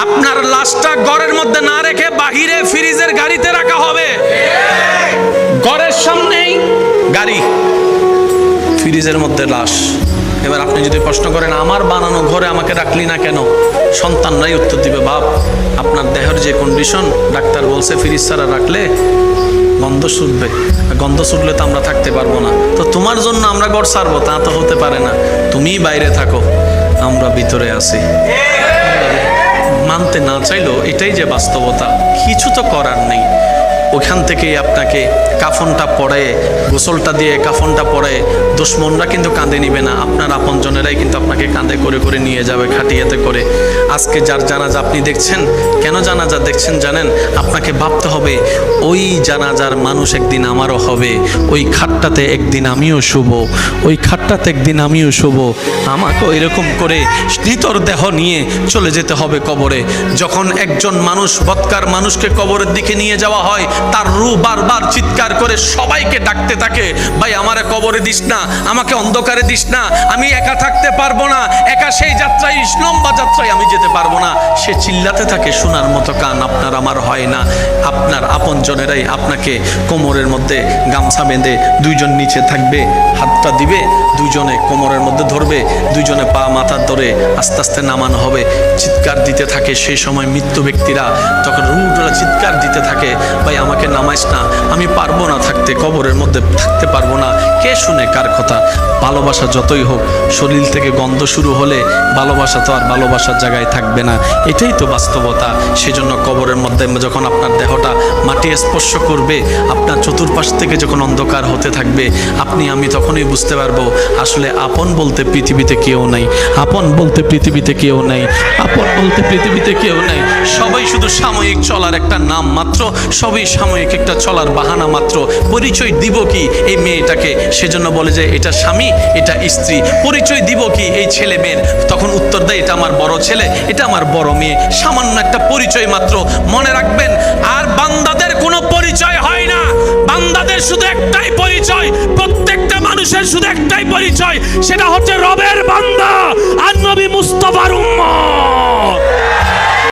আপনার লাশটা ঘরের মধ্যে না রেখে বাহিরে ফ্রিজের গাড়িতে রাখা হবে। ঘরের সামনেই গাড়ি, ফ্রিজের মধ্যে লাশ। এবার আপনি যদি প্রশ্ন করেন আমার বানানো ঘরে আমাকে রাখলি না কেন, সন্তানরাই উত্তর দিবে, বাপ আপনার দেহের যে কন্ডিশন, ডাক্তার বলছে ফ্রিজ ছাড়া রাখলে গন্ধ ছুটবে, গন্ধ ছুটলে তো আমরা থাকতে পারবো না, তো তোমার জন্য আমরা ঘর ছাড়বো, তা তো হতে পারে না, তুমিই বাইরে থাকো, আমরা ভিতরে আছি। মানতে না চাইলেও এটাই যে বাস্তবতা, কিছু তো করার নেই। ওখান থেকেই আপনাকে কাফনটা পরে, গোসলটা দিয়ে কাফনটা পরে, দুশ্মনরা কিন্তু কাঁধে নিবে না, আপনার আপনজনেরাই কিন্তু আপনাকে কাঁধে করে করে নিয়ে যাবে, খাটিয়াতে করে। আজকে যার জানাজা আপনি দেখছেন, কেন জানাজা দেখছেন জানেন? আপনাকে ভাবতে হবে ওই জানাজার মানুষ একদিন আমারও হবে, ওই খাটটাতে একদিন আমিও শুব, ওই খাটটাতে একদিন আমিও শুব, আমাকেও এরকম করে নিতর দেহ নিয়ে চলে যেতে হবে কবরে। যখন একজন মানুষ, বৎকার মানুষকে কবরের দিকে নিয়ে যাওয়া হয়, তার রূহ বারবার চিৎকার করে সবাইকে ডাকতে থাকে, ভাই আমারে কবরে দিস না, আমাকে অন্ধকারে দিস না, আমি একা থাকতে পারবো না, একা সেই যাত্রায়, লম্বা যাত্রায় আমি যেতে পারবো না। সে চিল্লাতে থাকে, শোনার মতো কান আপনার আমার হয় না। আপনার আপনজনেরাই আপনাকে কোমরের মধ্যে গামছা বেঁধে, দুইজন নিচে থাকবে, হাতটা দিবে, দুইজনে কোমরের মধ্যে ধরবে, দুইজনে পা মাথা ধরে আস্তে আস্তে নামানো হবে। চিৎকার দিতে থাকে সেই সময় মৃত্যু ব্যক্তিরা, তখন রুহগুলো চিৎকার দিতে থাকে, ভাই আমাকে নামাইস না, আমি পারবো না থাকতে, কবরের মধ্যে থাকতে পারবো না। কে শুনে কার কথা? ভালোবাসা যতই হোক, শরীর থেকে গন্ধ শুরু হলে ভালোবাসা তো আর ভালোবাসার জায়গায় থাকবে না, এটাই তো বাস্তবতা। সেজন্য কবরের মধ্যে যখন আপনার দেহটা মাটি স্পর্শ করবে, আপনার চতুর্পাশ থেকে যখন অন্ধকার হতে থাকবে, আপনি আমি তখনই বুঝতে পারবো আসলে আপন বলতে পৃথিবীতে কেউ নাই, আপন বলতে পৃথিবীতে কেউ নাই, আপন বলতে পৃথিবীতে কেউ নাই। সবাই শুধু সাময়িক চলার একটা নাম মাত্র, সবই সাময়িক একটা চলার বাহানা মাত্র। পরিচয় দিব কি এই মেয়েটাকে? সেজন্য বলে যে এটা স্বামী, এটা স্ত্রী। পরিচয় দিব কি এই ছেলে মেয়ের? তখন উত্তর দেয় এটা আমার বড় ছেলে, এটা আমার বড় মেয়ে। সামান্য একটা পরিচয় মাত্র। মনে রাখবেন, আর বান্দাদের কোনো পরিচয় হয় না, বান্দাদের শুধু একটাই পরিচয়, প্রত্যেকটা মানুষের শুধু একটাই পরিচয়, সেটা হচ্ছে রবের বান্দা আর নবী মুস্তাফার উম্মত।